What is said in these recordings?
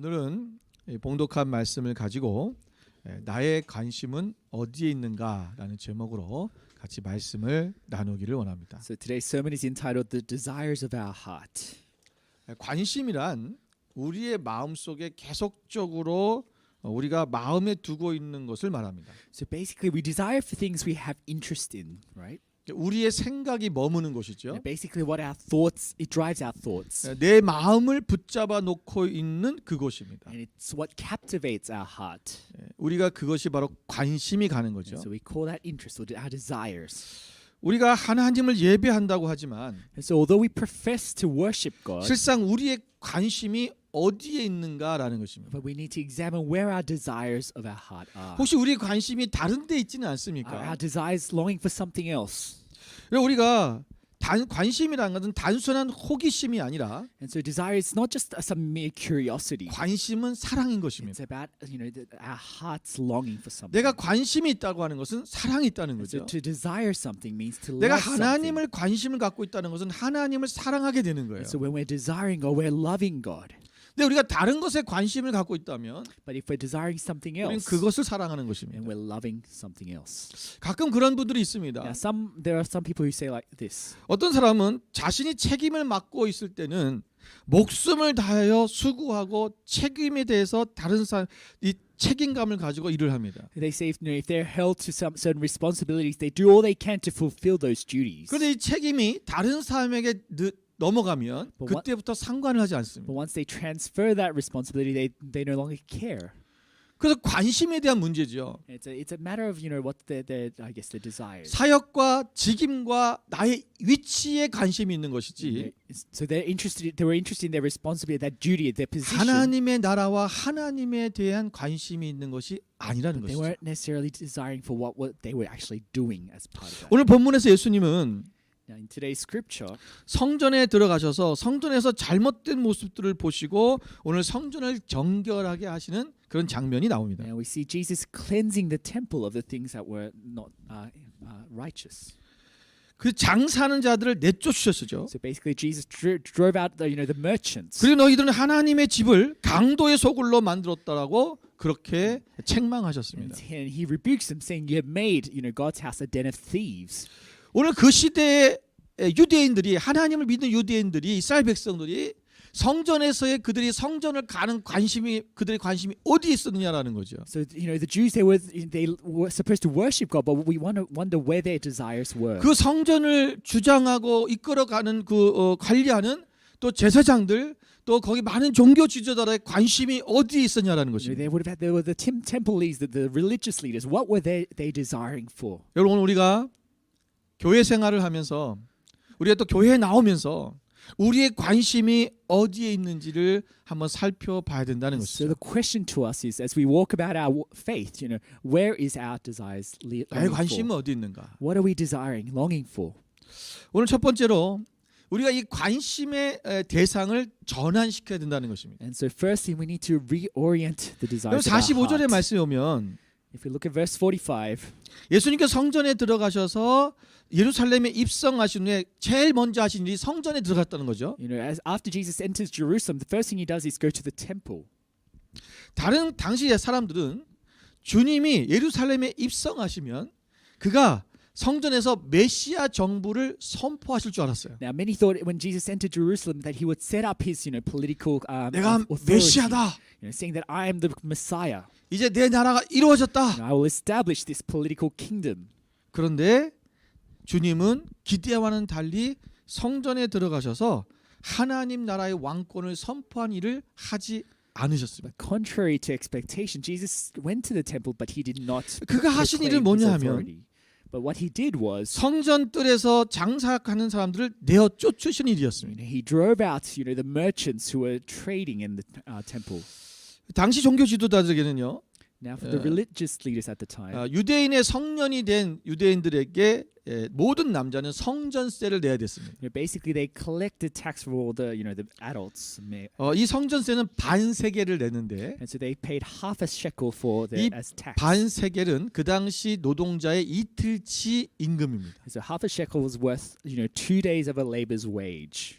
오늘은 봉독한 말씀을 가지고 나의 관심은 어디에 있는가라는 제목으로 같이 말씀을 나누기를 원합니다. So today's sermon is entitled The Desires of Our Heart. 관심이란 우리의 마음속에 계속적으로 우리가 마음에 두고 있는 것을 말합니다. So basically we desire for things we have interest in, right? 우리의 생각이 머무는 것이죠. And basically what our thoughts, it drives our thoughts. 내 마음을 붙잡아 놓고 있는 그것입니다. And it's what captivates our heart. 우리가 그것이 바로 관심이 가는 거죠. And so we call that interest or our desires. 우리가 하나님을 예배한다고 하지만 And so although we profess to worship God, 실상 우리의 관심이 어디에 있는가라는 것입니다. but we need to examine where our desires of our heart are. 혹시 우리의 관심이 다른 데 있지는 Are 않습니까? our desires longing for something else? 우리가 관심이라는 것은 단순한 호기심이 아니라 And so desire is not just some mere curiosity. 관심은 사랑인 것입니다. It's about our heart's longing for something. 내가 관심이 있다고 하는 것은 사랑이 있다는 And so 거죠. to desire something means to 내가 love something. 하나님을 관심을 갖고 있다는 것은 하나님을 사랑하게 되는 거예요. And so when we're desiring God, we're loving God. 근데 우리가 다른 것에 관심을 갖고 있다면 But if we're desiring something 우리는 else, 그것을 사랑하는 then 것입니다. we're loving something else. 가끔 그런 분들이 있습니다. Now, there are some people who say like this. 어떤 사람은 자신이 책임을 맡고 있을 때는 목숨을 다하여 수고하고 책임에 대해서 다른 사람 이 책임감을 가지고 일을 합니다. They say if they're held to some certain responsibilities, they do all they can to fulfill those duties. 그런데 이 책임이 다른 사람에게 넘어가면 But what- 그때부터 상관을 하지 않습니다. But once they transfer that responsibility, they no longer care. 그래서 관심에 대한 문제죠. It's a matter of what I guess the desires. 사역과 직임과 나의 위치에 관심이 있는 것이지 So they were interested in their responsibility, that duty, their position. 하나님의 나라와 하나님에 대한 관심이 있는 것이 아니라는 They 것이죠. weren't necessarily desiring for what they were actually doing as part of that. 오늘 본문에서 예수님은 Now, in today's scripture, 성전에 들어가셔서 성전에서 잘못된 모습들을 보시고 오늘 성전을 정결하게 하시는 그런 장면이 나옵니다. we see Jesus cleansing the temple of the things that were not righteous. 그 장사하는 자들을 내쫓으셨죠. So basically, Jesus drove out the merchants. 그리고 너희들은 하나님의 집을 강도의 소굴로 만들었다라고 그렇게 책망하셨습니다. And he rebukes them, saying, "You have made God's house a den of thieves." 오늘 그 시대의 유대인들이 하나님을 믿는 유대인들이 이스라엘 백성들이 성전에서의 그들이 성전을 가는 그들의 관심이 어디에 있었느냐라는 거죠. So the Jews they were supposed to worship God, but we wonder where their desires were. 그 성전을 주장하고 이끌어가는 관리하는 또 제사장들 또 거기 많은 종교 지도자들의 관심이 어디에 있었냐라는 것입니다. There were the temple leaders, the religious leaders. What were they desiring for? 여러분 우리가 교회 생활을 하면서 우리가 또 교회에 나오면서 우리의 관심이 어디에 있는지를 한번 살펴봐야 된다는 So 것이죠. the question to us is, as we walk about our faith, where is our desires 나의 longing 관심은 for? 어디 있는가? What are we desiring, longing for? 오늘 첫 번째로 우리가 이 관심의 대상을 전환시켜야 된다는 것입니다. And so firstly, we need to reorient the 그럼 desires of our 45절의 heart. 말씀에 오면 If we look at verse 45, 예수님께서 성전에 들어가셔서 예루살렘에 입성하신 후에 제일 먼저 하신 일이 성전에 들어갔다는 거죠. as after Jesus enters Jerusalem, the first thing he does is go to the temple. 다른 당시의 사람들은 주님이 예루살렘에 입성하시면 그가 성전에서 메시아 정부를 선포하실 줄 알았어요. Now, many thought when Jesus entered Jerusalem that he would set up his, political 내가 authority, 메시아다. saying that I am the Messiah. 이제 내 나라가 이루어졌다. I will establish this political kingdom. 그런데 주님은 기대와는 달리 성전에 들어가셔서 하나님 나라의 왕권을 선포한 일을 하지 않으셨습니다. But contrary to expectation, Jesus went to the temple, but he did not 그가 하신 일은 proclaim his 뭐냐 하면 authority. But what he did was 성전 뜰에서 장사하는 사람들을 내어 쫓으신 일이었습니다. he drove out, the merchants who were trading in the temple. 당시 종교 지도자들에게는요. Now, for the religious leaders at the time, 유대인의 성년이 된 유대인들에게 모든 남자는 성전세를 내야 됐습니다. basically they collected tax for all the adults. 이 성전세는 반세겔을 내는데 And so they paid half a shekel for 이 as tax. 반세겔은 그 당시 노동자의 이틀치 임금입니다. So half a shekel was worth 2 days of a labor's wage.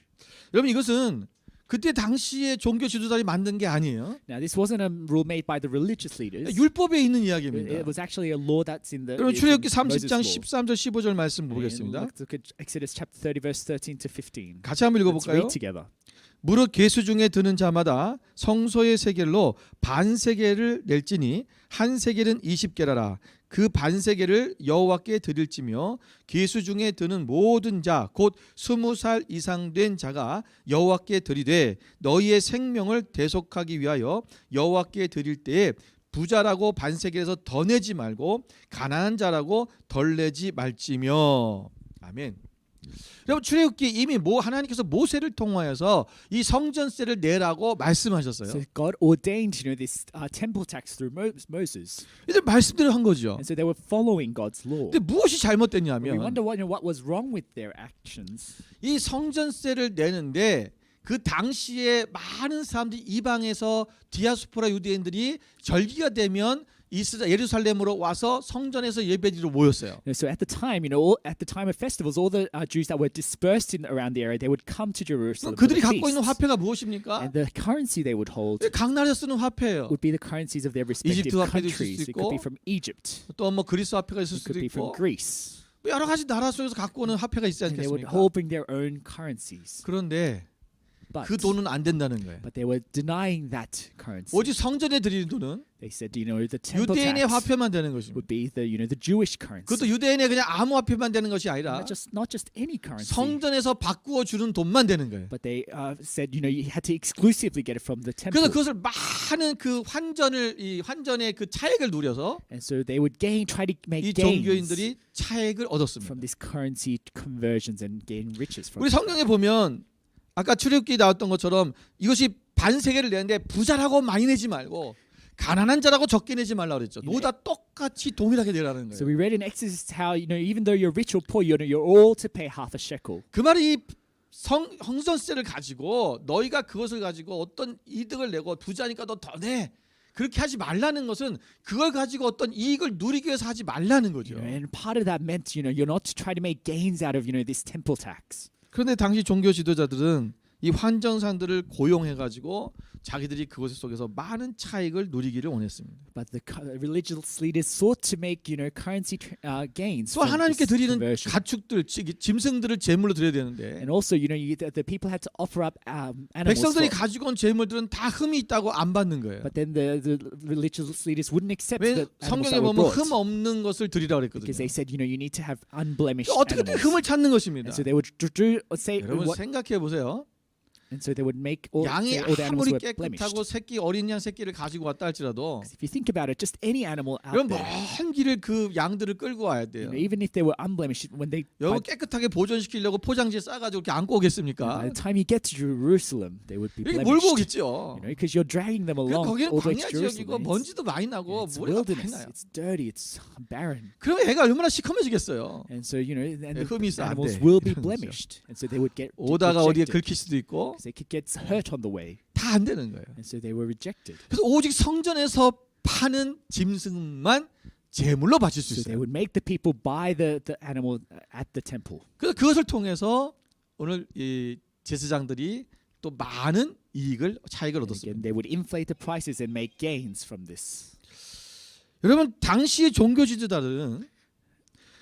여러분 이것은 그때 당시에 종교 지도자들이 만든 게 아니에요. Now, this wasn't a rule made by the religious leaders. 율법에 있는 It 이야기입니다. was actually a law that's in the 여러분 it's 출애굽기 in Moses' 30장 law. 13절 15절 말씀 And 보겠습니다. let's look at Exodus chapter 30, verse 13 to 15. 같이 한번 Let's 읽어볼까요? read together. 무릇 계수 중에 드는 자마다 성소의 세겔로 반세겔을 낼지니 한 세겔은 20게라라. 그 반세겔을 여호와께 드릴지며 계수 중에 드는 모든 자 곧 20살 이상 된 자가 여호와께 드리되 너희의 생명을 대속하기 위하여 여호와께 드릴 때에 부자라고 반세겔에서 더 내지 말고 가난한 자라고 덜 내지 말지며. 아멘. 여러분 출애굽기 이미 하나님께서 모세를 통하여서 이 성전세를 내라고 말씀하셨어요. So God ordained, this temple tax through Moses, 이들 말씀대로 한 거죠. and so they were following God's law. 근데 무엇이 We 잘못됐냐면 wonder what was wrong with their actions. 이 성전세를 내는데 그 당시에 많은 사람들이 이방에서 디아스포라 유대인들이 절기가 되면 예루살렘으로 와서 성전에서 예배드리러 모였어요. So at the time, at the time of festivals, all the Jews that were dispersed in around the area, they would come to Jerusalem. for 그들이 the 갖고 있는 feasts. 화폐가 무엇입니까? And the currency they would hold 각 나라에서 쓰는 화폐예요. would be the currencies of their respective 이집트 화폐도 있을 수 countries. It could 있고, be from Egypt. 또 뭐 그리스 화폐가 있을 It 수도 could be from 있고 Greece. 여러 가지 나라 속에서 갖고 오는 화폐가 있지 And they would 않겠습니까? all bring their own currencies. 그런데 But, 그 돈은 안 된다는 거예요. but they were denying that currency. 오직 성전에 드리는 돈은 They said, the temple 유대인의 tax 화폐만 되는 것입니다. would be the Jewish currency. 그것도 유대인의 그냥 아무 화폐만 되는 것이 아니라 Not just any currency. 성전에서 바꾸어 주는 돈만 되는 거예요. But they said, you had to exclusively get it from the temple. 그래서 그것을 많은 그 환전의 그 차액을 누려서 And so they would try to make 이 gains 종교인들이 차액을 얻었습니다. from this currency conversions and gain riches from 우리 it. 성경에 보면 아까 출애굽기 나왔던 것처럼 이것이 반세겔을 내는데 부자라고 많이 내지 말고 가난한 자라고 적게 내지 말라 그랬죠. 노다 똑같이 동일하게 내라는 So 거예요. we read in Exodus how even though you're rich or poor, you're all to pay half a shekel. 그 말이 이 성전세를 가지고 너희가 그것을 가지고 어떤 이득을 내고 부자니까 너 더 내. 그렇게 하지 말라는 것은 그걸 가지고 어떤 이익을 누리기 위해서 하지 말라는 거죠. And part of that meant you're not to try to make gains out of this temple tax. 그런데 당시 종교 지도자들은 이 환전상들을 고용해 가지고 자기들이 그것 속에서 많은 차익을 누리기를 원했습니다. But the religious leaders sought to make currency gains 또 from 하나님께 this 드리는 conversion. 가축들, 짐승들을 제물로 드려야 되는데 And also, the people had to offer up animals. 백성들이 For, 가지고 온 제물들은 다 흠이 있다고 안 받는 거예요. but then the religious leaders wouldn't accept 왜 the animals 성경에 that were 보면 brought 흠 없는 것을 드리라 because 그랬거든요. they said, you need to have unblemished 어떻게든 animals. 흠을 찾는 것입니다. And so they would say 여러분 생각해 보세요. and so they would make all 양이 the animals 아무리 were blemished. 깨끗하고 새끼 어린 양 새끼를 가지고 왔다 할지라도 If you think about it, just any animal out 여러분 there, 먼 길을 그 양들을 끌고 와야 돼요. even if they were unblemished, when they 여러분 깨끗하게 보존시키려고 포장지에 싸가지고 이렇게 안고 오겠습니까? by the time you get to Jerusalem, they would be 이렇게 몰고 blemished. 오겠죠. Because you're dragging them along 거기는 all the way 광야 to 지역이고 Jerusalem. 먼지도 많이 나고 It's 모래가 많이 wilderness. 나요. It's dirty. It's barren. 그러면 애가 얼마나 시커매지겠어요. And so and the 흠이 있어 안 animals 돼. will be 이러면서. blemished, and so they would get 오다가 어디에 rejected 긁힐 수도 있고 because they could get hurt on the way, 다 안 되는 거예요. and so they were rejected. 그래서 오직 성전에서 파는 짐승만 제물로 바칠 수 So they 있어요. would make the people buy the animal at the temple. 그래서 그것을 통해서 오늘 이 제사장들이 또 많은 차익을 And 얻었습니다. again, they would inflate the prices and make gains from this. 여러분 당시의 종교 지도자들은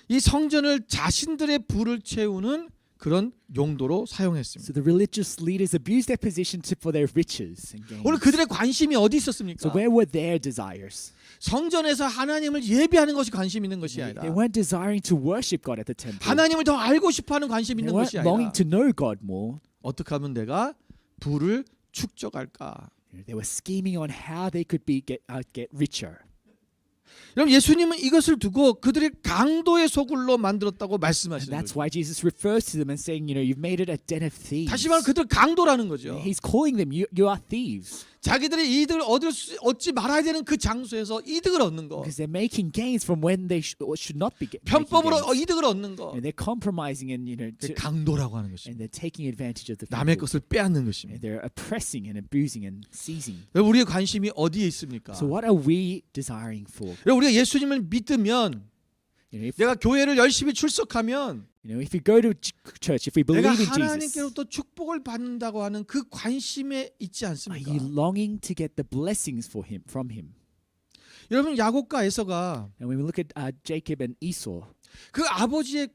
이 성전을 자신들의 부를 채우는 그런 용도로 사용했습니다. So the religious leaders abused their position for their riches and gains. 오늘 그들의 관심이 어디 있었습니까? So where were their desires? 성전에서 하나님을 예배하는 것이 관심 있는 것이 They 아니라 weren't desiring to worship God at the temple. 하나님을 더 알고 싶어하는 관심 They 있는 weren't 것이 longing 아니라 to know God more. 어떻게 하면 내가 부를 축적할까? They were scheming on how they could get richer. 여러분 예수님은 이것을 두고 그들의 강도의 소굴로 만들었다고 And 말씀하시는 that's 거죠. why Jesus refers to them and saying, you've made it a den of thieves. 다시 말하면 그들 강도라는 거죠. He's calling them, you are thieves. 자기들이 이득을 얻지 말아야 되는 그 장소에서 이득을 얻는 거, Because they're making gains from when they should not be making 편법으로 gains. 이득을 얻는 거, And they're compromising and 그게 강도라고 하는 and 것입니다. they're taking advantage of the 남의 people. 것을 빼앗는 And 것입니다. they're oppressing and abusing and seizing. 여러분, 우리의 관심이 어디에 있습니까? So what are we desiring for? 여러분, 우리가 예수님을 믿으면 If 내가 교회를 열심히 출석하면 You know, if we go to church, if we 내가 believe in Jesus, 하나님께로부터 축복을 받는다고 하는 그 관심에 있지 are 않습니까? you longing to get the blessings from him? 여러분 야곱과 에서가 And when we look at Jacob and Esau, 그 아버지의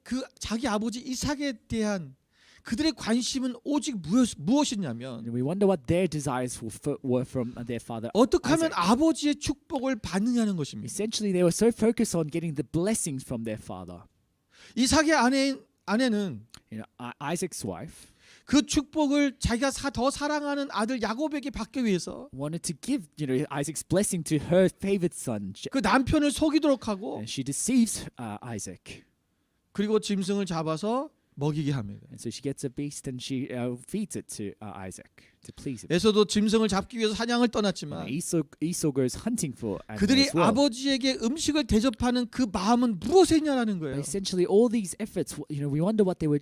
그 자기 아버지 이삭에 대한 그들의 관심은 오직 무엇이냐면 and we wonder what their desires were from their father. 어떻게 하면 Isaac. 아버지의 축복을 받느냐는 것입니다. Essentially, they were so focused on getting the blessings from their father. 이삭의 아내는 You know, Isaac's wife 그 축복을 자기가 더 사랑하는 아들 야곱에게 받기 위해서 wanted to give, you know, Isaac's blessing to her favorite son, 그 남편을 속이도록 하고 and she deceives Isaac. 그리고 짐승을 잡아서 먹이게 합니다. And so she gets a beast and she feeds it to Isaac to please him. 에서도 짐승을 잡기 위해서 사냥을 And 떠났지만 Esau goes hunting for 그들이 animals as well. 아버지에게 음식을 대접하는 그 마음은 무엇에 있냐라는 But 거예요. essentially, all these efforts, you know, we wonder what they were.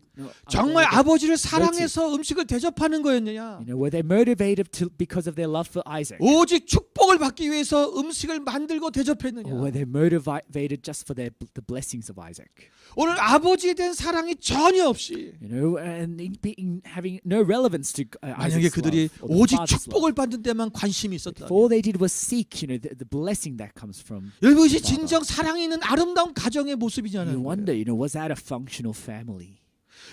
정말 아버지를 사랑해서 음식을 대접하는 거였느냐? You know, were they motivated because of their love for Isaac, 오직 축복을 받기 위해서 음식을 만들고 대접했느냐? or were they motivated just for the blessings of Isaac? 오늘 아버지에 대한 사랑이 전혀 없이 You know, and having no relevance to 만약에 Isaac's 그들이 love or the 오직 father's love. 축복을 받는 데만 관심이 If 있었다. all they did was seek, you know, the blessing that comes from. 여러분 이것이 진정 사랑이 있는 아름다운 가정의 모습이잖아요. You wonder, you know, was that a functional family?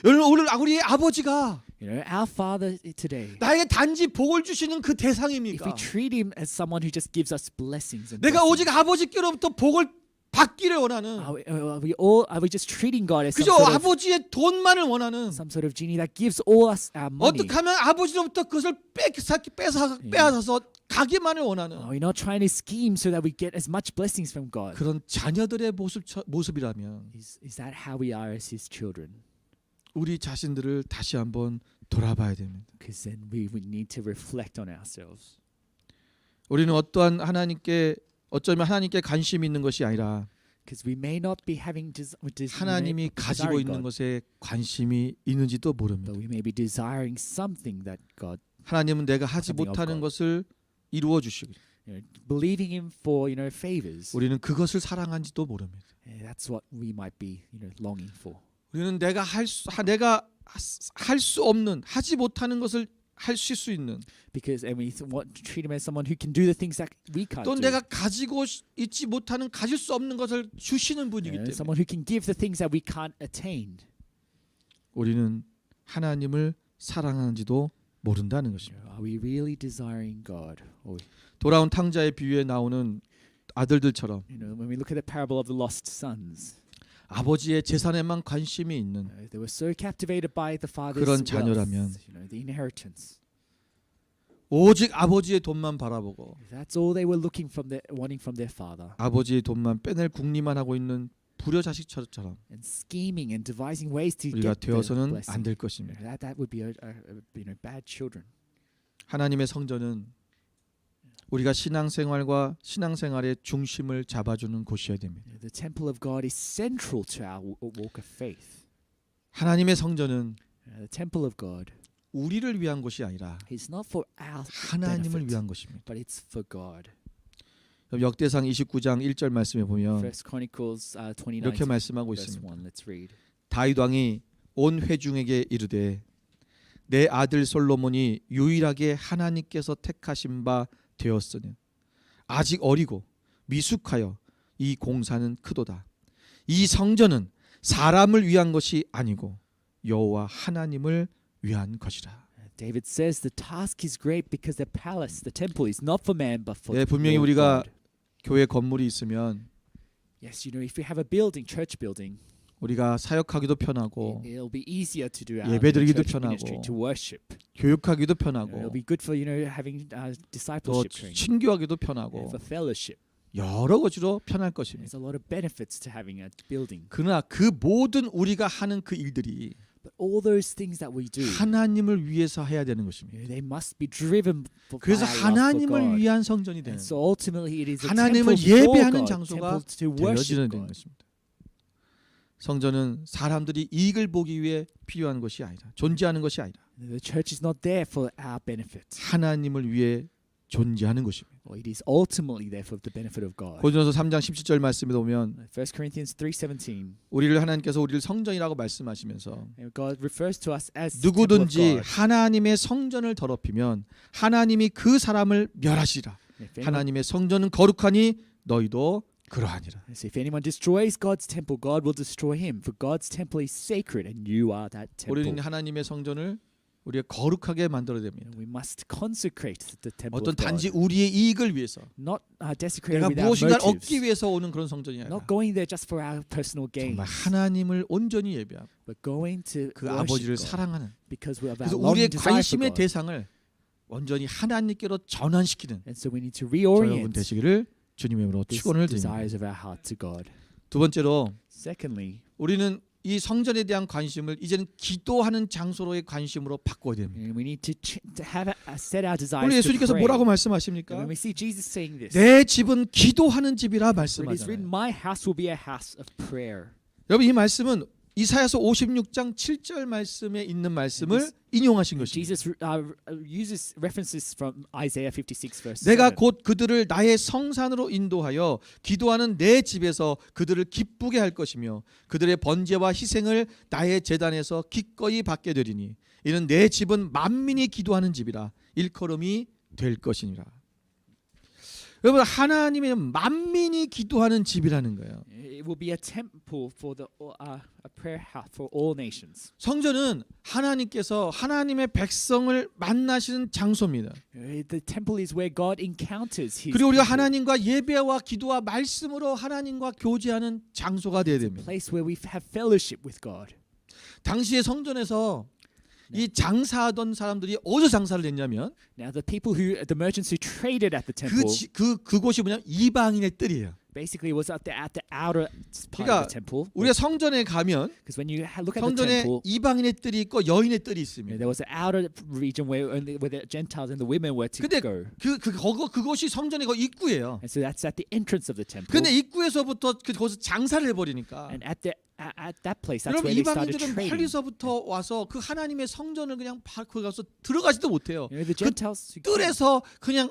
여러분 오늘 우리 아버지가 You know, our Father today, 나에게 단지 복을 주시는 그 if 대상입니까? we treat Him as someone who just gives us blessings and 내가 blessings, 오직 아버지께로부터 복을 받기를 원하는 are we just treating God as 그저 아버지의 돈만을 원하는 some sort of genie that gives all us our money? 어떻게 하면 아버지로부터 그것을 빼앗아서 가기만을 원하는 Are we not trying to scheme so that we get as much blessings from God? 그런 자녀들의 모습이라면 Is that how we are as His children? 우리 자신들을 다시 한번 돌아봐야 됩니다. Because then we need to reflect on ourselves. 우리는 어쩌면 하나님께 관심이 있는 것이 아니라 Because we may not be having 하나님이 가지고 있는 것에 관심이 있는지도 모릅니다. but we may be desiring something that God, 하나님은 내가 하지 Something of 못하는 God. 것을 이루어 주시고 you know, believing Him for, you know, favors. 우리는 그것을 사랑한지도 모릅니다. That's what we might be, you know, longing for. 우리는 내가 할 수 없는 하지 못하는 것을 하실 수 있는 Because and we treat Him as someone who can do the things that we can't 또 do. 내가 가지고 있지 못하는 가질 수 없는 것을 주시는 분이기 You know, 때문에 someone who can give the things that we can't attain. 우리는 하나님을 사랑하는지도 모른다는 것입니다. Are we really desiring God? Or, 돌아온 탕자의 비유에 나오는 아들들처럼 you know, when we look at the parable of the lost sons, 아버지의 재산에만 관심이 있는 they were so captivated by the father's 그런 wealth, 자녀라면 you know, the inheritance. 오직 아버지의 돈만 바라보고 That's all they were wanting from their father, 아버지의 돈만 빼낼 궁리만 하고 있는 불효자식처럼 and scheming and devising ways to 우리가 get the 되어서는 blessing. 안 될 You 것입니다. know, that would be you know, bad children. 하나님의 성전은 우리가 신앙생활과 신앙생활의 중심을 잡아주는 곳이어야 됩니다. You know, the temple of God is central to our walk of faith. 하나님의 성전은 The temple of God 우리를 위한 곳이 아니라 is not for our 하나님을 benefit, 위한 것입니다. but it's for God. 역대상 29장 1절 말씀에 보면 First Chronicles 29 이렇게 말씀하고 verse 있습니다. 1. Let's read. 다윗 왕이 온 회중에게 이르되 내 아들 솔로몬이 유일하게 하나님께서 택하신 바 되었으니 아직 어리고 미숙하여 이 공사는 크도다. 이 성전은 사람을 위한 것이 아니고 여호와 하나님을 위한 것이라. David says the task is great because the palace, the temple is not for man but for 예, 분명히 Lord 우리가 God. 교회 건물이 있으면 Yes, you know, if we have a building, church building, 우리가 사역하기도 편하고 it'll be easier to do our 예배드리기도 church ministry, 편하고 to worship. 교육하기도 You know, 편하고 it'll be good for, you know, having 또 discipleship training, 친교하기도 편하고 for fellowship. 여러 가지로 편할 것입니다. There's a lot of benefits to having a building. 그러나 그 모든 우리가 하는 그 일들이 But all those things that we do, 하나님을 위해서 해야 되는 you 것입니다. know, they must be driven by 그래서 our love for 하나님을 God. 위한 성전이 되는 And so ultimately it is a 하나님을 temple for 예배하는 God, 장소가 temple to worship 되어지는 되는 God. 것입니다. 성전은 사람들이 이익을 보기 위해 필요한 것이 아니라 존재하는 것이 아니라 The church is not there for our benefit. 하나님을 위해 존재하는 것입니다. Well, it is ultimately there for the benefit of God. 고린도서 3장 17절 말씀에 보면 1 Corinthians 3:17. 우리를 하나님께서 우리를 성전이라고 말씀하시면서 And God refers to us as 누구든지 temple of God. 하나님의 성전을 더럽히면 하나님이 그 사람을 멸하시리라. If anyone, 하나님의 성전은 거룩하니 너희도 그러하니라. if anyone destroys God's temple, God will destroy him. For God's temple is sacred, and you are that temple. 우리는 하나님의 성전을 우리가 거룩하게 만들어야 됩니다. And we must consecrate the temple 어떤 of God. 단지 우리의 이익을 위해서 Not desecrate 내가 it with our 무엇인가를 motives. 얻기 위해서 오는 그런 성전이 아니라 Not going there just for our personal gain, 정말 하나님을 온전히 예배하고 but going to 그 worship 아버지를 God 사랑하는 because we have 그래서 our 우리의 longing desire for 관심의 God. 대상을 완전히 하나님께로 전환시키는 And so we need to 저 여러분 reorient 되시기를 주님의 이름으로 these 축원을 드립니다. desires of our heart to God. 두 번째로 Secondly, 우리는 이 성전에 대한 관심을 이제는 기도하는 장소로의 관심으로 바꿔야 됩니다. we need to set our desires 오늘 to 예수님께서 pray. 뭐라고 And 말씀하십니까? when we see Jesus saying this, 내 집은 기도하는 집이라 for it is 말씀하잖아요. written, "My house will be a house of prayer." 여러분 이 말씀은 이사야서 56장 7절 말씀에 있는 말씀을 인용하신 것입니다. Jesus uses references from Isaiah 56 verse 7. 내가 곧 그들을 나의 성산으로 인도하여 기도하는 내 집에서 그들을 기쁘게 할 것이며 그들의 번제와 희생을 나의 제단에서 기꺼이 받게 되리니 이는 내 집은 만민이 기도하는 집이라 일컬음이 될 것이니라. 여러분 하나님의 만민이 기도하는 집이라는 거예요. It will be a temple for a prayer house for all nations. 성전은 하나님께서 하나님의 백성을 만나시는 장소입니다. The temple is where God encounters His 그리고 우리가 people. 하나님과 예배와 기도와 말씀으로 하나님과 교제하는 장소가 되어야 됩니다. Place where we have fellowship with God. 당시의 성전에서 이 장사하던 사람들이 어디서 장사를 했냐면 Now the merchants who traded at the temple, 그곳이 뭐냐면 이방인의 뜰이에요. basically was at the outer part 그러니까 of the temple. 우리가 성전에 가면 Because when you look at the 성전에 temple, 이방인의 뜰이 있고 여인의 뜰이 있습니다. there was an outer region where the Gentiles and the women were to 근데 go. 그것이 성전의 그 입구예요. And so that's at the entrance of the temple. 근데 입구에서부터 거기서 장사를 해버리니까 And at that place, that's 여러분 where they started 이방인들은 trading. 멀리서부터 와서 그 하나님의 성전을 그냥 거기 가서 들어가지도 못해요. You know, the 그 Gentiles who came, 뜰에서 그냥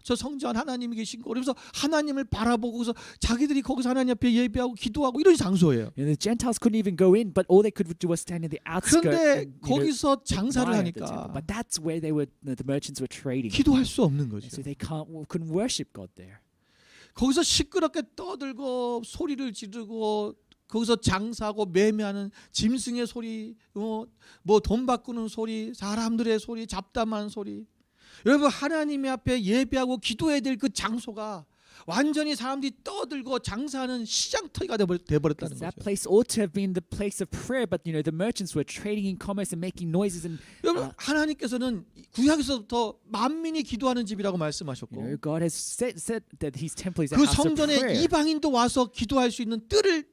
저 성전 하나님이 계신 거 그러면서 하나님을 바라보고서 자기들이 거기서 하나님 앞에 예배하고 기도하고 이런 장소예요. the Gentiles couldn't even go in, but all they could do was stand in the outskirts. 그런데 And, 거기서 장사를 admire the temple. 하니까 But that's where the merchants were trading. 기도할 수 없는 And 거죠. so they couldn't worship God there. 거기서 시끄럽게 떠들고 소리를 지르고 거기서 장사하고 매매하는 짐승의 소리, 뭐 돈 바꾸는 소리, 사람들의 소리, 잡담하는 소리. 여러분 하나님의 앞에 예배하고 기도해야 될 그 장소가 완전히 사람들이 떠들고 장사하는 시장터가 돼버렸다는 That 거죠. place ought to have been the place of prayer, but you know the merchants were trading in commerce and making noises and 여러분 하나님께서는 구약에서부터 만민이 기도하는 집이라고 you know, 말씀하셨고 God has said that His temple is a 그 house of 성전에 prayer. 이방인도 와서 기도할 수 있는 뜰을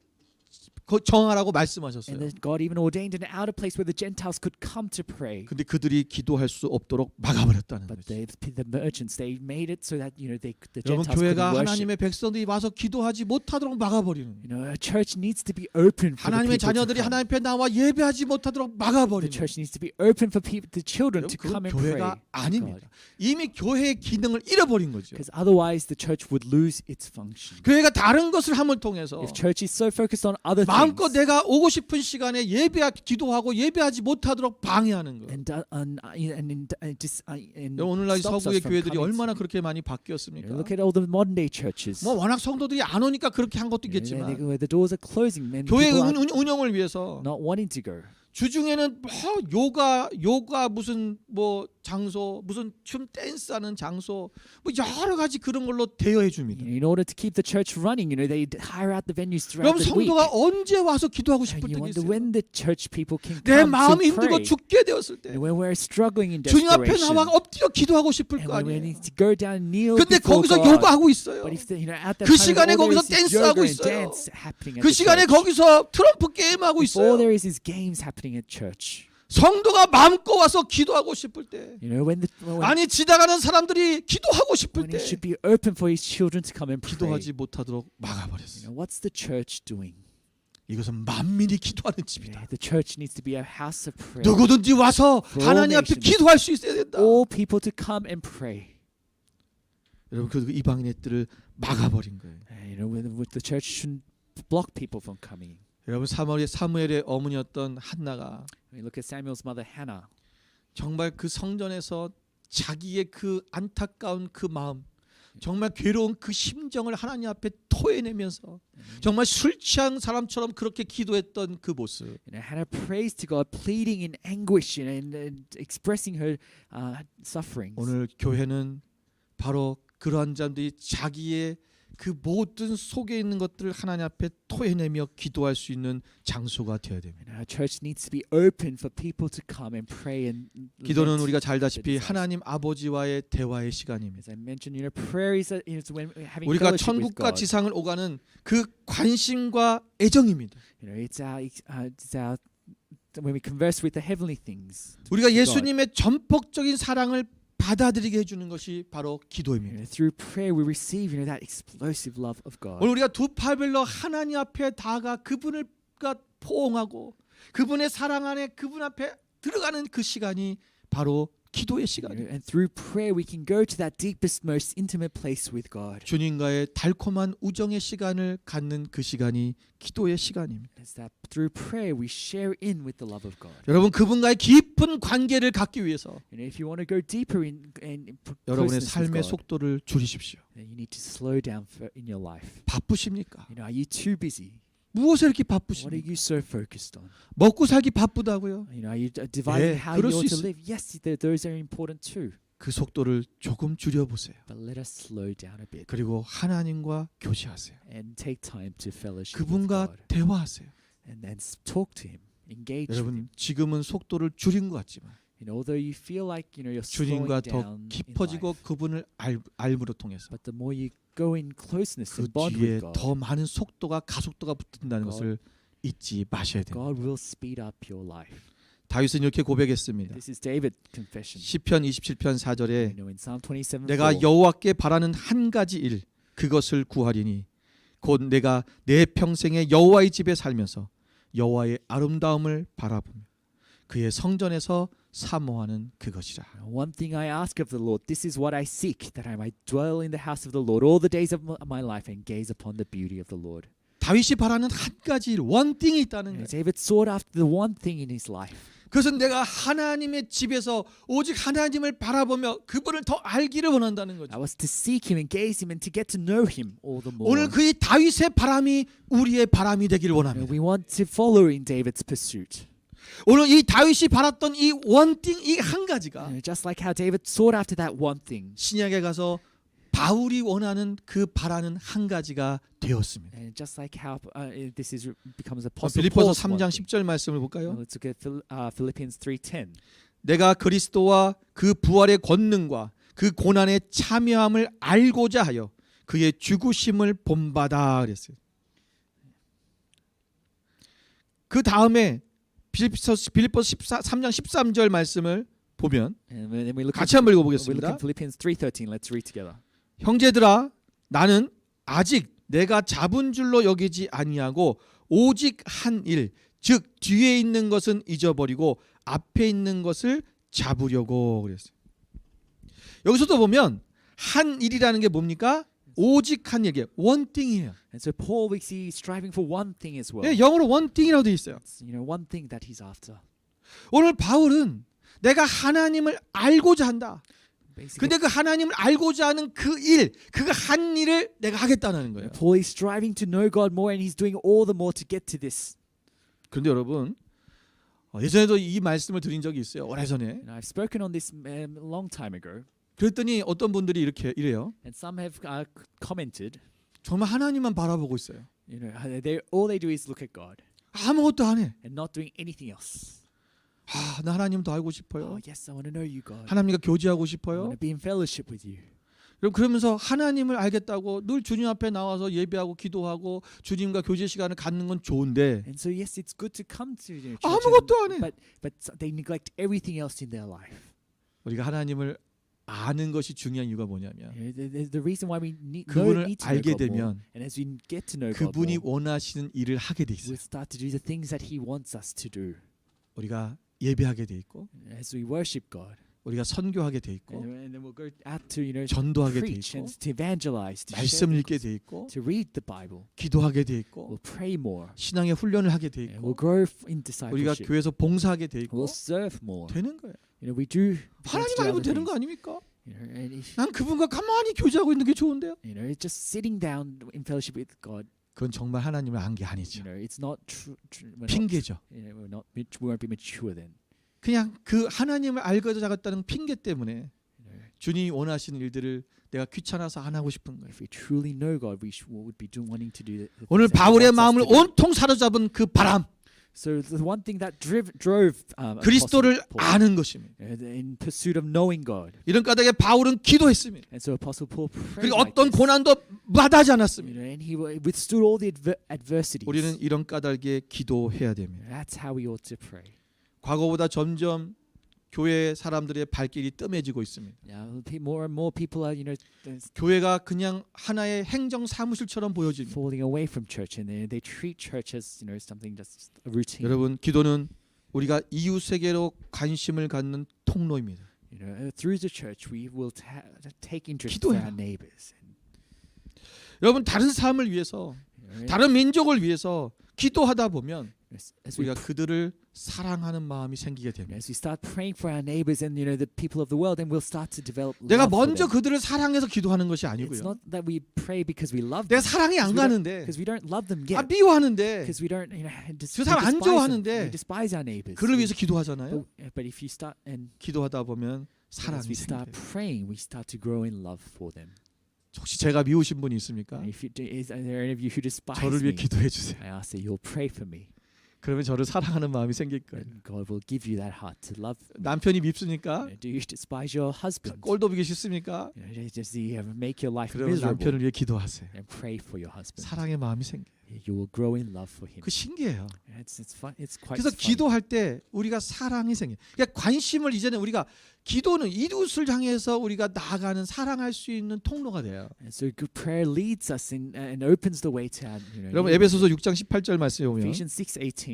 정하라고 And 말씀하셨어요. that God even ordained an outer place where the Gentiles could come to pray. 근데 그들이 기도할 수 없도록 막아버렸다는 But 거죠. the merchants they made it so that you know the 여러분 Gentiles couldn't 교회가 worship. 하나님의 백성들이 와서 기도하지 못하도록 막아버리는 거예요. You know, a church needs to be open for the 하나님의 people to 자녀들이 come. 하나님 앞에 나와 예배하지 못하도록 The 막아버리는 거예요. church needs to be open for the children to 그건 come and pray. 교회가 to 아닙니다. God. 이미 교회의 기능을 잃어버린 거죠. Because otherwise the church would lose its function. 교회가 다른 것을 함을 통해서 If church is so focused on other 마음껏 things 내가 오고 싶은 시간에 기도하고 예배하지 못하도록 방해하는 거예요. and 오늘날 stops us 서구의 from 교회들이 coming to- 얼마나 그렇게 많이 You know, 바뀌었습니까? look at all the modern day churches. 뭐 워낙 성도들이 안 오니까 그렇게 한 것도 You know, 있겠지만 where the doors are closing, and 교회 people are 운영을 위해서 not wanting to go. 주중에는 뭐 요가 무슨 뭐 장소 무슨 춤 댄스하는 장소 뭐 여러 가지 그런 걸로 대여해 줍니다. In order to keep the church running, you know, they hire out the venues 여러분 throughout the week. 성도가 언제 와서 기도하고 And 싶을 you 때가 wonder 있어요. when the church people can 내 come 마음이 to 힘들고 pray. 죽게 되었을 때 And when we're struggling in 주님 앞에 desperation, 나와 엎드려 기도하고 싶을 and 거 when we 아니에요. need to go down and kneel 근데 before 거기서 God. 요가하고 있어요. But if the, you know, at that 그 time, 시간에 all there 거기서 is is 댄스하고 yoga and 있어요. dance happening at 그 the 시간에 church. 거기서 트럼프 게임하고 If all 있어요. there is games happening at church. 성도가 마음껏 와서 기도하고 싶을 때 You know, when 아니 지나가는 사람들이 기도하고 싶을 when it 때 should be open for his children to come and pray. 기도하지 못하도록 You 막아버렸어요. know, what's the church doing? 이것은 만민이 기도하는 You 집이다. know, the church needs to be a house of prayer. 누구든지 와서 For all 하나님 앞에 nations. 기도할 수 있어야 된다. All people to come and pray. 여러분 그 이방인의 뜰을 막아버린 거예요. With the church shouldn't block people from coming. 여러분 사무엘의 어머니였던 한나가 We look at Samuel's mother Hannah. 정말 그 성전에서 자기의 그 안타까운 그 마음, 정말 괴로운 그 심정을 하나님 앞에 토해내면서 정말 술 취한 사람처럼 그렇게 기도했던 그 모습. Hannah prays to God, pleading in anguish and expressing her sufferings. 오늘 교회는 바로 그러한 자들이 자기의 그 모든 속에 있는 것들을 하나님 앞에 토해내며 기도할 수 있는 장소가 되어야 됩니다. Our church needs to be open for people to come and pray and 기도는 lament 우리가 잘 알다시피 their desires. 하나님 아버지와의 대화의 시간입니다. As I mentioned, prayer is when we're having 우리가 fellowship with 천국과 God. 지상을 오가는 그 관심과 애정입니다. It's our when we converse with the heavenly things. 우리가 with God. 예수님의 전폭적인 사랑을 받아들이게 해주는 것이 바로 기도입니다. Through prayer we receive that explosive love of God. 오늘 우리가 두 팔별로 하나님 앞에 다가 그분을 포옹하고 그분의 사랑 안에 그분 앞에 들어가는 그 시간이 바로 기도의 시간입니다. And through prayer we can go to that deepest, most intimate place with God. 주님과의 달콤한 우정의 시간을 갖는 그 시간이 기도의 시간입니다. It's that through prayer we share in with the love of God. 여러분 그분과의 깊은 관계를 갖기 위해서 If you want to go deeper in 여러분의 closeness with 삶의 God, 속도를 줄이십시오. then you need to slow down in your life. 바쁘십니까? Are you too busy? 무엇에 이렇게 What are 바쁘십니까? you so focused on? 먹고 살기 바쁘다고요? Are you dividing 예, how 그럴 you 수 ought to 있어요. live? Yes, those are important too. 그 속도를 조금 줄여보세요. But let us slow down a bit 그리고 하나님과 교제하세요. and take time to fellowship with 그분과 God 대화하세요. and then talk to Him, engage with Him. 여러분 지금은 속도를 줄인 것 같지만 Although you feel like you're slowing 주님과 더 down in 깊어지고 life, 그분을 알므로 통해서 but the more you go in closeness 그 and bond 뒤에 with God, 더 많은 속도가 가속도가 붙는다는 God. 것을 잊지 마셔야 됩니다. God will speed up your life. 다윗은 이렇게 고백했습니다. This is David's confession. 시편 27편 4절에 In Psalm 27, 내가 4, 여호와께 바라는 한 가지 일 그것을 구하리니 곧 내가 내 평생에 여호와의 집에 살면서 여호와의 아름다움을 바라보며 그의 성전에서 사모하는 그것이라. One thing I ask of the Lord, this is what I seek, that I might dwell in the house of the Lord all the days of my life and gaze upon the beauty of the Lord. 다윗이 바라는 한 가지 일, 원띵이 있다는 거예요. David sought after the one thing in his life. 그것은 내가 하나님의 집에서 오직 하나님을 바라보며 그분을 더 알기를 원한다는 거죠. That was to seek Him and gaze Him and to get to know Him all the more. 오늘 그의 다윗의 바람이 우리의 바람이 되기를 원합니다. We want to follow in David's pursuit. 오늘 이 다윗이 바랐던 이 원띵 이 한 가지가 Just like how David sought after that one thing. 신약에 가서 바울이 원하는 그 바라는 한 가지가 되었습니다. And just like how this becomes Apostle 빌립보서 Paul's one 3장 thing. 10절 말씀을 볼까요? Let's look at Philippians 3:10. 내가 그리스도와 그 부활의 권능과 그 고난의 참여함을 알고자 하여 그의 죽으심을 본받아 그랬어요. 그 다음에 빌립보서 3장 13절 말씀을 보면 And then we look 같이 한번 we look 읽어보겠습니다. at Philippians 3:13. Let's read together. 형제들아 나는 아직 내가 잡은 줄로 여기지 아니하고 오직 한 일, 즉 뒤에 있는 것은 잊어버리고 앞에 있는 것을 잡으려고 그랬어요. 여기서도 보면 한 일이라는 게 뭡니까? 오직 한 일, 원띵이에요. And so Paul we see striving for one thing as well. 예, 영어로 원띵이라고 되어 있어요. It's, one thing that he's after. 오늘 바울은 내가 하나님을 알고자 한다. Basically, 근데 그 하나님을 알고자 하는 그 일, 그 한 일을 내가 하겠다는 거예요. Paul is striving to know God more, and he's doing all the more to get to this. 그런데 여러분 예전에도 이 말씀을 드린 적이 있어요. 오래전에. And I've spoken on this a long time ago, 그랬더니 어떤 분들이 이래요. and some have commented, 정말 하나님만 바라보고 있어요. all they do is look at God 아무것도 안 해. and not doing anything else. 나 하나님 더 알고 싶어요. Oh yes, I want to know you, God. 하나님과 교제하고 I want 싶어요. to be in fellowship with you. 그러면서 하나님을 알겠다고 늘 주님 앞에 나와서 예배하고 기도하고 주님과 교제 시간을 갖는 건 좋은데 And so yes, it's good to come to church, 아무것도 안 해. but they neglect everything else in their life. 우리가 하나님을 아는 것이 중요한 이유가 뭐냐면 The reason why we need to 그분을 know 알게 God more, 되면 and as we get to know God 그분이 more, 원하시는 일을 하게 돼 있어요. we'll start to do the things that He wants us to do. 우리가 예배하게 돼 있고 As we worship God, 우리가 선교하게 돼 있고 and then we'll will go out to 전도하게 돼 preach 있고 and to evangelize, to share 말씀을 the 읽게 gospel, 돼 있고 to read the Bible. 기도하게 돼 있고 We'll pray more. 신앙의 훈련을 하게 돼 And we'll 있고 grow in 우리가 discipleship. 교회에서 봉사하게 돼 있고 We'll serve more. 되는 거예요. We do. 하나님 알고 되는 거 아닙니까? And if, 난 그분과 가만히 교제하고 있는 게 좋은데요. it's just sitting down in fellowship with God. 그건 정말 하나님을 안 게 아니죠. It's not true. 핑계죠. We won't be mature then. 그냥 그 하나님을 알고 자갔다는 핑계 때문에 주님이 원하시는 일들을 내가 귀찮아서 안 하고 싶은 거예요. If we truly know God, we would be wanting to do. 오늘 바울의 마음을 온통 사로잡은 그 바람, So the one thing that drove 그리스도를 Apostle Paul, 아는 것입니다. in pursuit of knowing God. 이런 까닭에 바울은 기도했습니다. And so Apostle Paul prayed 그리고 like 어떤 this. 고난도 마다하지 않았습니다. And he withstood all the adversities. 우리는 이런 까닭에 기도해야 됩니다. That's how we ought to pray. 과거보다 점점 교회 사람들의 발길이 뜸해지고 있습니다. Now, more and more people are, 교회가 그냥 하나의 행정 사무실처럼 보여집니다. falling away from church, and they treat church as something just a routine. 여러분, 기도는 우리가 이웃 세계로 관심을 갖는 통로입니다. Through the church, we will take interest 기도해요. for our neighbors. 여러분, 다른 사람을 위해서, 다른 민족을 위해서 기도하다 보면 As we 우리가 그들을 사랑하는 마음이 생기게 됩니다. As we start praying for our neighbors and the people of the world, then we'll start to develop 내가 love for 먼저 them. 그들을 사랑해서 기도하는 것이 It's 아니고요. not that we pray because we love 내가 them, 사랑이 안 가는데, because we don't love them 아 yet, 미워하는데, because we don't, 그 사람 안 좋아하는데 we despise our neighbors. 그를 위해서 기도하잖아요. But if you start and 기도하다 보면 as 사랑이 we start 생겨요. praying, we start to grow in love for them. 혹시 제가 미우신 분이 있습니까? And if is there any of you who despise 저를 위해 me? 기도해 주세요. I ask that you'll pray for me. 그러면 저를 사랑하는 마음이 생길 거예요. And God will give you that heart to love. 남편이 밉습니까? Do you despise your husband? 꼴도 보기 싫습니까? Does he ever make your life 그러면 miserable? 남편을 위해 기도하세요. And pray for your husband. 사랑의 마음이 생겨. You will grow in love for him. 그 신기해요. It's fun. It's quite 그래서 fun. 기도할 때 우리가 사랑이 생겨. 그러니까 관심을 이제는 우리가 기도는 이웃을 향해서 우리가 나아가는 사랑할 수 있는 통로가 돼요. And so good prayer leads us and opens the way to our, 여러분 에베소서 6장 18절 말씀에 보면 Ephesians 6:18.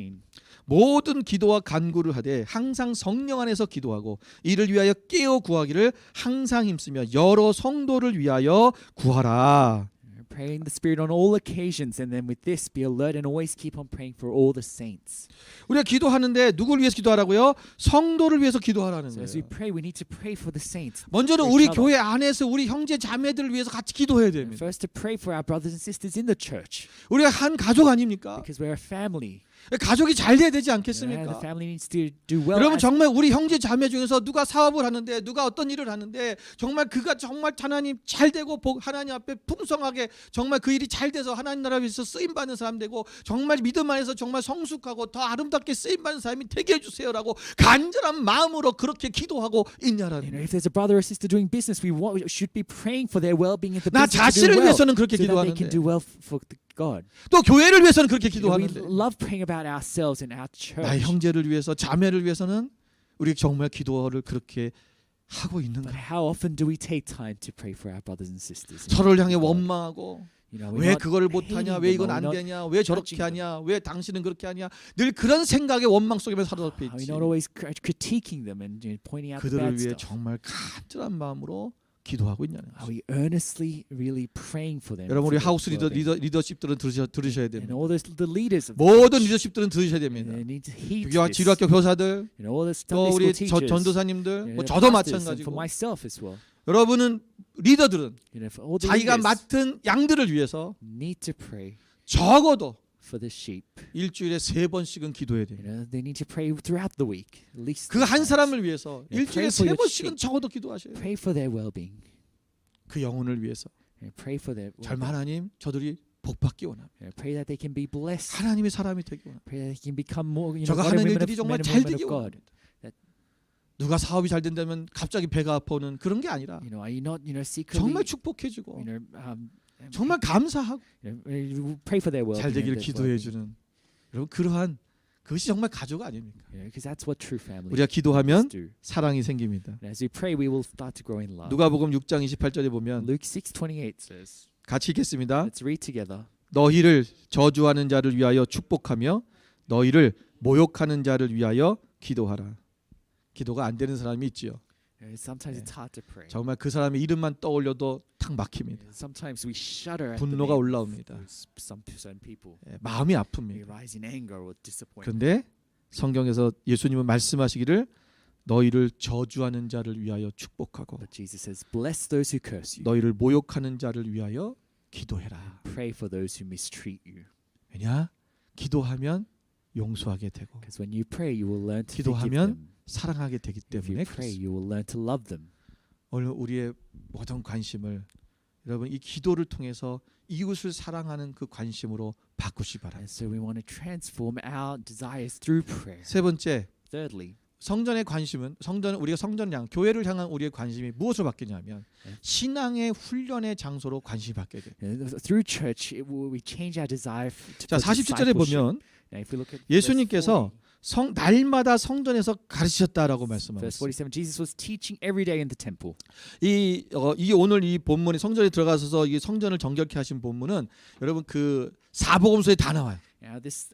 모든 기도와 간구를 하되 항상 성령 안에서 기도하고 이를 위하여 깨어 구하기를 항상 힘쓰며 여러 성도를 위하여 구하라. Pray in the Spirit on all occasions, and then with this be alert and always keep on praying for all the saints. 우리가 기도하는데 누구를 위해서 기도하라고요? 성도를 위해서 기도하라는 So as we 거예요. pray, we need to pray for the saints. 먼저는 for 우리 each other. 교회 안에서 우리 형제 자매들을 위해서 같이 기도해야 됩니다. First to pray for our brothers and sisters in the church, 우리가 한 가족 아닙니까? because we're a family. 가족이 잘 돼야 되지 The 않겠습니까? family needs to do well. 여러분 as- 정말 우리 형제 자매 중에서 누가 사업을 하는데 누가 어떤 일을 하는데 정말 그가 정말 하나님 잘 되고 하나님 앞에 풍성하게 정말 그 일이 잘 돼서 하나님 나라 위해서 쓰임 받는 사람 되고 정말 믿음 안에서 정말 성숙하고 더 아름답게 쓰임 받는 사람이 되게 해주세요라고 간절한 마음으로 그렇게 기도하고 있냐라는 거예요. If there's a brother or sister doing business, we should be praying for their well-being in the 나 business to do 자신을 well, 위해서는 그렇게 so that they can 기도하는데 do well for God. 또 교회를 위해서는 그렇게 We 기도하는데 love praying about ourselves and our 나의 church. 형제를 위해서 자매를 위해서는 우리 정말 기도를 그렇게 하고 But 있는가? how often do we take time to pray for our brothers and sisters? 서로를 향해 원망하고 We're 왜 not 그거를 hating 못하냐, 왜 them, 이건 or 안 we're not 되냐, 왜 저렇게 judging 하냐, 왜 당신은 그렇게 하냐, 늘 그런 생각의 원망 속에만 사로잡혀 Are we 있지. not always critiquing them and pointing out the 그들을 bad 위해 stuff? 정말 간절한 마음으로 기도하고 있냐는 Are 거죠. we earnestly really praying for them? 여러분 for 우리 their 하우스 well-being? 리더십들은 들으셔야 And 됩니다. all the leaders of the 모든 church, 리더십들은 들으셔야 됩니다. they need to heed 교와 this. 지루학교 교사들, All the 또 Sunday 우리 school teachers, 전도사님들, 뭐 the 저도 pastors, and for 마찬가지고 myself as well. 여러분은 리더들은 For all the 자기가 leaders 맡은 양들을 위해서 need to pray 적어도 for the sheep. 일주일에 3번씩은 기도해야 돼요. They need to pray throughout the week, at least. 그 한 사람을 위해서 Yeah, 일주일에 pray for your 3번씩은 sheep. 적어도 기도하셔야 돼요. Pray for their well-being. 그 영혼을 위해서. Pray for their 젊은 well-being. 하나님 저들이 복받기 원합니다. Pray that they can be blessed. 하나님의 사람이 되기 원합니다. Pray that they can become more, 저가 men 하는 and women 일들이 of, 정말 men and 잘 women 되기 of God. 원합니다. 누가 사업이 잘 된다면 갑자기 배가 아파오는 그런 게 아니라 Are you not, secretly, 정말 축복해주고 um, 정말 감사하고 pray for their well-being. 잘 되기를 and their 기도해주는 여러분 그러한 그것이 정말 가족 아닙니까? because that's what true family 우리가 기도하면 do. 사랑이 생깁니다. And as we pray, we will start to grow in love. 누가복음 6장 28절에 보면 Luke 6:28 says, 같이 읽겠습니다. let's read together. 너희를 저주하는 자를 위하여 축복하며 너희를 모욕하는 자를 위하여 기도하라. 기도가 안 되는 사람이 있지요. Sometimes it's hard to pray. 정말 그 사람의 이름만 떠올려도 탁 막힙니다. Sometimes we shudder at the 분노가 name of 올라옵니다. some certain people. 마음이 We 아픕니다. rise in anger or disappointment. 그런데 성경에서 예수님은 말씀하시기를 너희를 저주하는 자를 위하여 축복하고 But Jesus says, "Bless those who curse you. 너희를 모욕하는 자를 위하여 기도해라. Pray for those who mistreat you." 왜냐? 기도하면 용서하게 되고 Because when you pray, you will learn to forgive 기도하면 them. 사랑하게 되기 If you 때문에 pray, 그렇습니다. you will learn to love them. 오늘 우리의 모든 관심을 여러분 이 기도를 통해서 이웃을 사랑하는 그 관심으로 바꾸시 바랍니다. And so we want to transform our desires through prayer. 세 번째, Thirdly, 성전의 관심은 우리가 성전을 향한 교회를 향한 우리의 관심이 무엇으로 바뀌냐면 신앙의 훈련의 장소로 관심이 바뀌게 돼요. through church, we change our desire to 자, 47절에 보면 Now, if we look at 예수님께서 날마다 성전에서 가르치셨다라고 verse 말씀하셨어요. 47, Jesus was teaching every day in the temple. 이 오늘 이 본문이 성전에 들어가서 이 성전을 정결케 하신 본문은 여러분 그 사복음서에 다 나와요. Now, this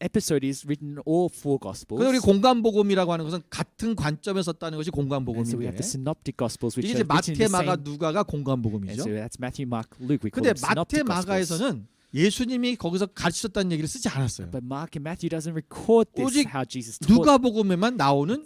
episode is written in all four Gospels. 그래서 우리 공간복음이라고 하는 것은 같은 관점에서 썼다는 것이 And so we 공간복음인데 have the synoptic Gospels, which 이게 이제 are written in 마태, the 마가, same. 누가가 And 공간복음이죠. so that's Matthew, Mark, Luke. We call 근데 them 마태, synoptic Gospels. 마가에서는 예수님이 거기서 가르치셨다는 얘기를 쓰지 않았어요. But Mark and Matthew doesn't record this 오직 how Jesus taught. 누가복음에만 나오는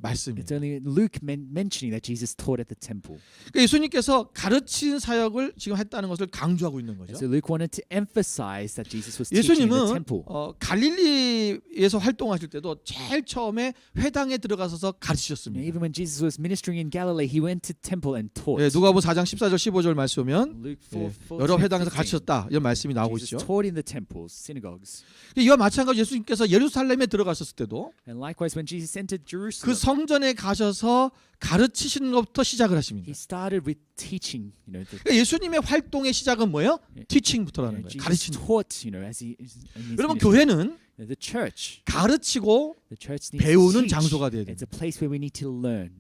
말씀이에요. It's only Luke mentioning that Jesus taught at the temple. 그러니까 예수님께서 가르치는 사역을 지금 했다는 것을 강조하고 있는 거죠. And so Luke wanted to emphasize that Jesus was teaching in the 예수님은 temple. 갈릴리에서 활동하실 때도 제일 처음에 회당에 들어가서 And 가르치셨습니다. even when Jesus was ministering in Galilee, he went to temple and taught. 누가복음 4장 14절 15절 말씀 보면 Luke 4, 여러 회당에서 가르치셨다 이런 말씀이 나오고 Jesus 있죠. taught in the temples, synagogues. 이와 마찬가지로 예수님께서 예루살렘에 들어가셨을 때도 And likewise, when Jesus entered 그 Jerusalem, 성전에 가셔서 가르치시는 것부터 시작을 하십니다. he started with teaching. 그러니까 예수님의 활동의 시작은 뭐예요? 티칭부터라는 거예요. Jesus 가르치는. taught. As he in his 여러분 ministry. 교회는 The church 가르치고 needs to 배우는 teach. 장소가 돼야 It's 돼요. a place where we need to learn.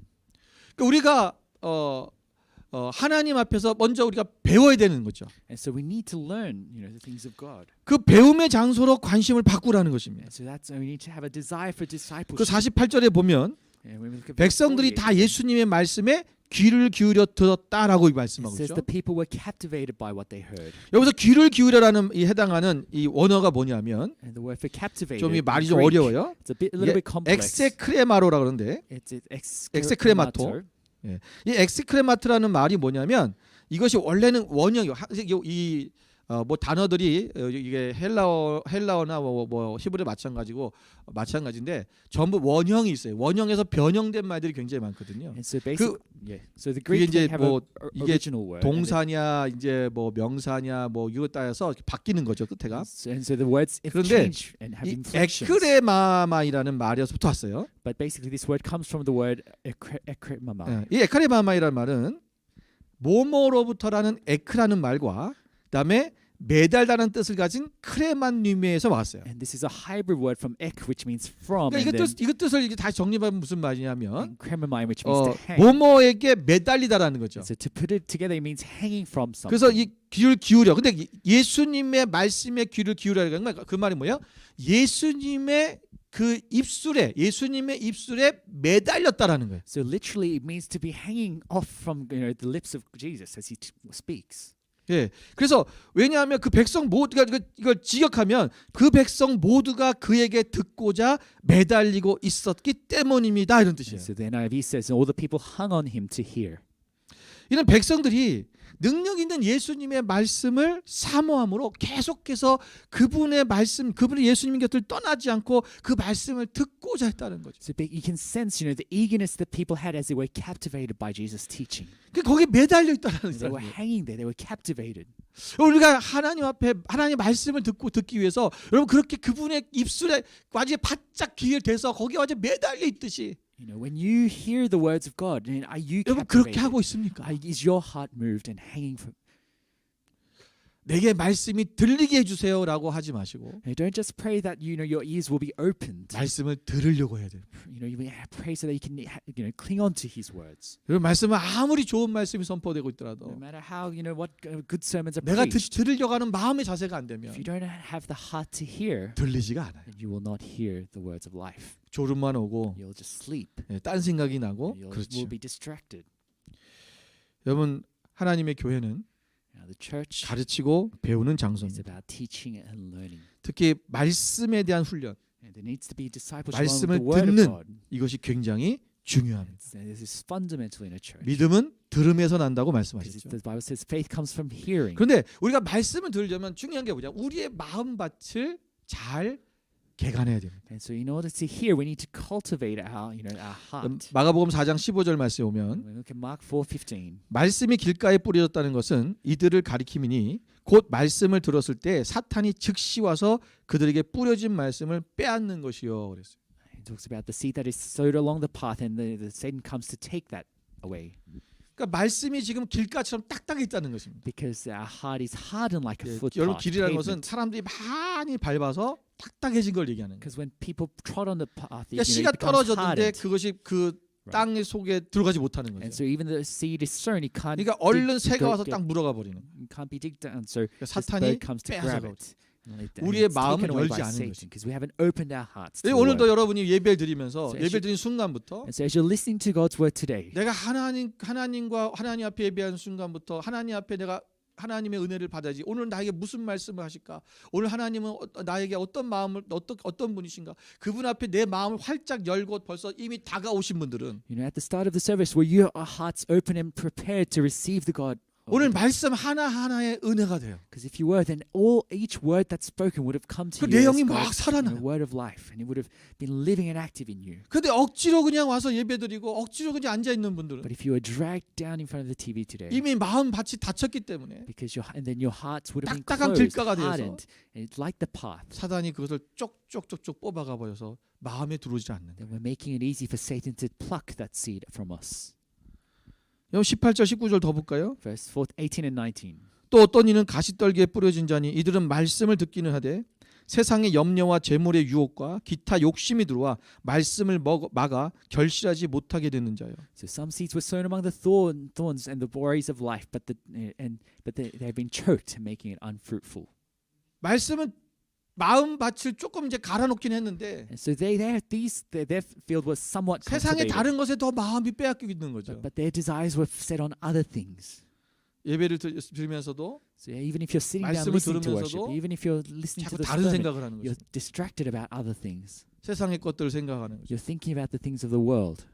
그러니까 우리가 하나님 앞에서 먼저 우리가 배워야 되는 거죠. And so we need to learn, the things of God. 그 배움의 장소로 관심을 바꾸라는 것입니다. And so that's we need to have a desire for 그 discipleship. 48절에 보면 And when we look at verse 백성들이 48, 다 예수님의 말씀에 귀를 기울여 들었다라고 it 말씀하고 says 있죠. the people were captivated by what they heard. 여기서 귀를 기울여라는 이 해당하는 이 원어가 뭐냐면 And the word for captivated. 좀 이 in 말이 좀 Greek, 어려워요. It's a little bit complex. 엑세크레마로라 그러는데 It's 엑세크레마토. 이 엑스크레마트라는 말이 뭐냐면 이것이 원래는 원형이요. 뭐 단어들이 이게 헬라어나 뭐 히브리 마찬가지인데 전부 원형이 있어요. 원형에서 변형된 말들이 굉장히 많거든요. And so basically, so the 그게 Greek 이제 can have 뭐 a 이게 original word. 동사냐 이제 뭐 명사냐 뭐 이거 따라서 바뀌는 거죠 끝에가. And so the words 그런데 change and have 이 inflections. 에크레마마이라는 말에서부터 왔어요. But basically, this word comes from the word ekremama. 이 에크레마마이라는 말은 모모로부터라는 에크라는 말과 그다음에 매달다는 뜻을 가진 크레만님에서 왔어요. And this is a hybrid word from ek, which means from, 그러니까 and then 이거 뜻을 이제 다시 정리하면 무슨 말이냐면 kremamai, which means to hang. 모모에게 매달리다라는 거죠. So to put it together, it means hanging from something. 그래서 이 귀를 기울여. 근데 예수님의 말씀에 귀를 기울여라는 건 그 말이 뭐예요? 예수님의 예수님의 입술에 매달렸다라는 거예요. So literally, it means to be hanging off from the lips of Jesus as he speaks. 예. 그래서 왜냐하면 그 백성 모두가 이걸 직역하면 그 백성 모두가 그에게 듣고자 매달리고 있었기 때문입니다. 이런 뜻이에요. So the NIV says, all the people hung on him to hear. 이런 백성들이 능력 있는 예수님의 말씀을 사모함으로 계속해서 그분의 말씀, 그분의 예수님 곁을 떠나지 않고 그 말씀을 듣고자 했다는 거죠. So you can sense, the eagerness that people had as they were captivated by Jesus' teaching. 거기에 매달려 있다는 They were 거예요. hanging there. They were captivated. 우리가 하나님 앞에 하나님 말씀을 듣기 위해서 여러분 그렇게 그분의 입술에 완전히 바짝 귀에 대서 거기에 완전 매달려 있듯이 When you hear the words of God, are you 여러분 그렇게 captivated? 하고 있습니까? Is your heart moved and hanging from? 내게 말씀이 들리게 해주세요라고 하지 마시고 And don't just pray that your ears will be opened. 말씀을 들으려고 해야 돼요. You pray so that you can cling on to His words. 여러분 말씀은 아무리 좋은 말씀이 선포되고 No 있더라도 matter how what good sermons are 내가 preached, 들으려고 하는 마음의 자세가 안 되면 if you don't have the heart to hear, 들리지가 않아요. then you will not hear the words of life. 졸음만 오고 You'll just sleep. 딴 생각이 나고 You 그렇죠. will be distracted. 여러분 하나님의 교회는 Now the church 가르치고 배우는 is 장소입니다. about teaching and learning. 특히 말씀에 대한 훈련 And there needs to be discipleship on 말씀을 the word of 듣는 God. 이것이 굉장히 중요합니다. This is fundamental in a church. 믿음은 들음에서 난다고 Because 말씀하셨죠. the Bible says faith comes from hearing. 그런데 우리가 말씀을 들으려면 중요한 게 뭐냐? 우리의 마음밭을 잘 개간해야 됩니다. And so in order to hear, we need to cultivate our heart. 마가복음 4장 15절 말씀에 오면 When we look at Mark 4:15. 말씀이 길가에 뿌려졌다는 것은 이들을 가리킴이니 곧 말씀을 들었을 때 사탄이 즉시 와서 그들에게 뿌려진 말씀을 빼앗는 것이요. 그랬어요. It talks about the seed that is sowed along the path, and the Satan comes to take that away. 그러니까 말씀이 지금 길가처럼 딱딱해 있다는 것입니다. Because our heart is hardened like a footpath. 여러분 길이라는 것은 pavement. 사람들이 많이 밟아서 딱딱해진 걸 얘기하는 거예요. Because when people trod on the path, 그러니까 it 씨가 becomes 떨어졌는데 hardened. 그것이 그 땅 속에 들어가지 못하는 And 거죠. so even the seed is sown, it can't. 그러니까 얼른 새가 go- 와서 get- 딱 물어가 버리는 거예요. it can't be digged down. So 그러니까 this 사탄이 bird comes to 빼앗아 grab 버려. it. And let that- 우리의 and it's 마음을 taken away 열지 by 않은 Satan because we haven't opened our hearts. 네, To the 오늘도 word. 여러분이 예배를 드리면서 So as 예배 드린 순간부터 And so as you're listening to God's word today, 내가 하나님과 하나님 앞에 예배하는 순간부터 하나님 앞에 내가 하나님의 은혜를 받아야지. 오늘 나에게 무슨 말씀을 하실까? 오늘 하나님은 나에게 어떤 마음을 어떤 분이신가? 그분 앞에 내 마음을 활짝 열고 벌써 이미 다가오신 분들은 at the start of the service, where your hearts open and prepared to receive the God. 오늘 말씀 하나하나의 은혜가 돼요. Because if you were, then each word that's spoken would have come 그 to you as 내용이 막 God's 살아나요. word of life, and it would have been living and active in you. 근데 억지로 그냥 와서 예배드리고 억지로 그냥 앉아 있는 분들은 But if you were dragged down in front of the TV today, 이미 마음 밭이 닫혔기 때문에 because and then your hearts would have been 딱딱한 closed, 길가가 되어서 hardened, and it's like the path. 사단이 그것을 쪽쪽쪽쪽 뽑아가 버려서 마음에 들어오지 않는 거예요. Then we're making it easy for Satan to pluck that seed from us. 여러분 18절 19절 더 볼까요? Verse 18 and 19. 또 어떤 이는 가시떨기에 뿌려진 자니 이들은 말씀을 듣기는 하되 세상의 염려와 재물의 유혹과 기타 욕심이 들어와 말씀을 막아 결실하지 못하게 되는 자요. So some seeds were sown among the thorns and the worries of life, but they have been choked, making it unfruitful. 말씀은 마음 밭을 조금 이제 갈아놓긴 했는데 And so their field was somewhat 세상의 cultivated, 다른 것에 더 마음이 빼앗기고 있는 거죠. but their desires were set on other things. 예배를 들으면서도 So even if you're sitting down 말씀을 listening to worship, 들으면서도 even if you're listening 자꾸 to the 다른 sermon, 생각을 하는 거죠. you're distracted about other things. 세상의 것들을 생각하는 거죠. You're thinking about the things of the world.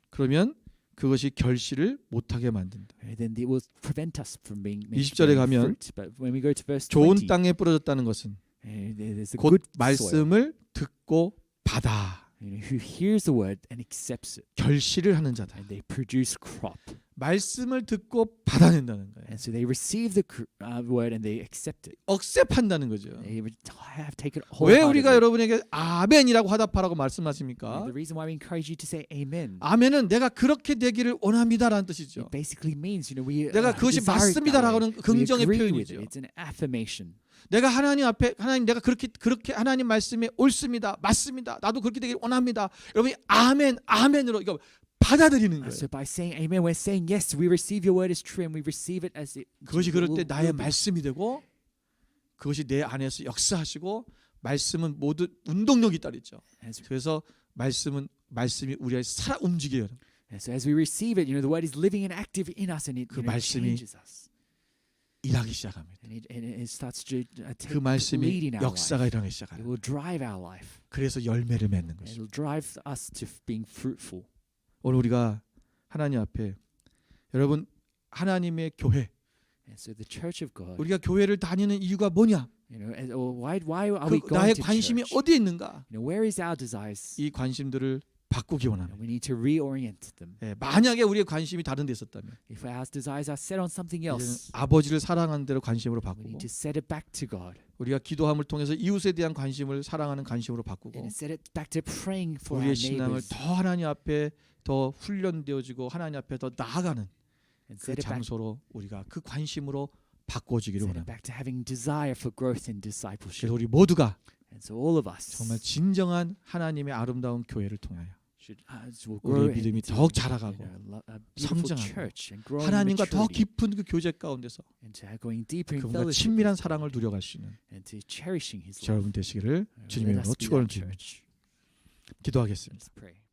그러면 그것이 결실을 못하게 만든다. Then it will prevent us from being 20절에 가면 fruit. But when we go to verse 좋은 20, 땅에 뿌려졌다는 것은 there's a 곧 good soil. 말씀을 듣고 받아 Who hears the word and accepts it, 결실을 하는 자다. and they produce crop. 말씀을 듣고 받아낸다는 거예요. And so they receive the word and they accept it. 억셉한다는 거죠. They have taken it 왜 우리가 wholeheartedly. 여러분에게 아멘이라고 화답하라고 말씀하십니까? The reason why we encourage you to say amen, 아멘은 내가 그렇게 되기를 원합니다라는 뜻이죠. it basically means we 내가 그것이 desire it that way. 맞습니다라고는 We 긍정의 agree with it. 표현이죠. It's an affirmation. 내가 하나님 앞에 하나님 내가 그렇게 하나님 말씀에 옳습니다. 맞습니다. 나도 그렇게 되기를 원합니다. 여러분이 아멘으로 이거 받아들이는 거예요. So by saying amen, we're saying yes, we receive your word as true, and we receive it as it. 그것이 그럴 때 will 나의 be. 말씀이 되고 그것이 내 안에서 역사하시고 말씀은 모두 운동력이 따르죠. As- 그래서 말씀이 우리 안에 살아 움직여요. And so as we receive it, the word is living and active in us, and it 그 말씀이 changes us. 일하기 시작합니다. And it starts to 그 lead 말씀이 in our 역사가 life. 일어나기 It 시작해요. will drive our life. 그래서 열매를 맺는 And 것이죠. it will drive us to being fruitful. 오늘 우리가 하나님 앞에 여러분 하나님의 교회 And so the church of God, 우리가 교회를 다니는 이유가 뭐냐? why are we 그 going 나의 to 관심이 church? 어디에 있는가? Where is our desires? 이 관심들을 바꾸기 원합니다. And we need to reorient them. 만약에 우리의 관심이 다른 데 있었다면 If our desires are set on something 이제는 else, 아버지를 사랑하는 대로 관심으로 we 바꾸고 need to set it back to God. 우리가 기도함을 통해서 이웃에 대한 관심을 사랑하는 관심으로 바꾸고 And set it back to praying for 우리의 our 신앙을 neighbors. 더 하나님 앞에 더 훈련되어지고 하나님 앞에 더 나아가는 And 그 set it back 장소로 우리가 그 관심으로 바꿔지기를 Send it 원합니다. back to having desire for growth in 그래서 discipleship. 우리 모두가 And so all of us 정말 진정한 하나님의 아름다운 교회를 통하여 will grow 우리의 믿음이 into, 더욱 자라가고 a beautiful 성장하고 church and grow in 하나님과 더 maturity 깊은 그 교제 가운데서 and to going deeper in 그분과 fellowship 친밀한 with 사랑을 God 누려갈 수 있는 and to cherishing His 저 love. 여러분 되시기를 Let 주님의 us 이름으로 be 축원을 that 드립니다. church. 기도하겠습니다. Let's pray.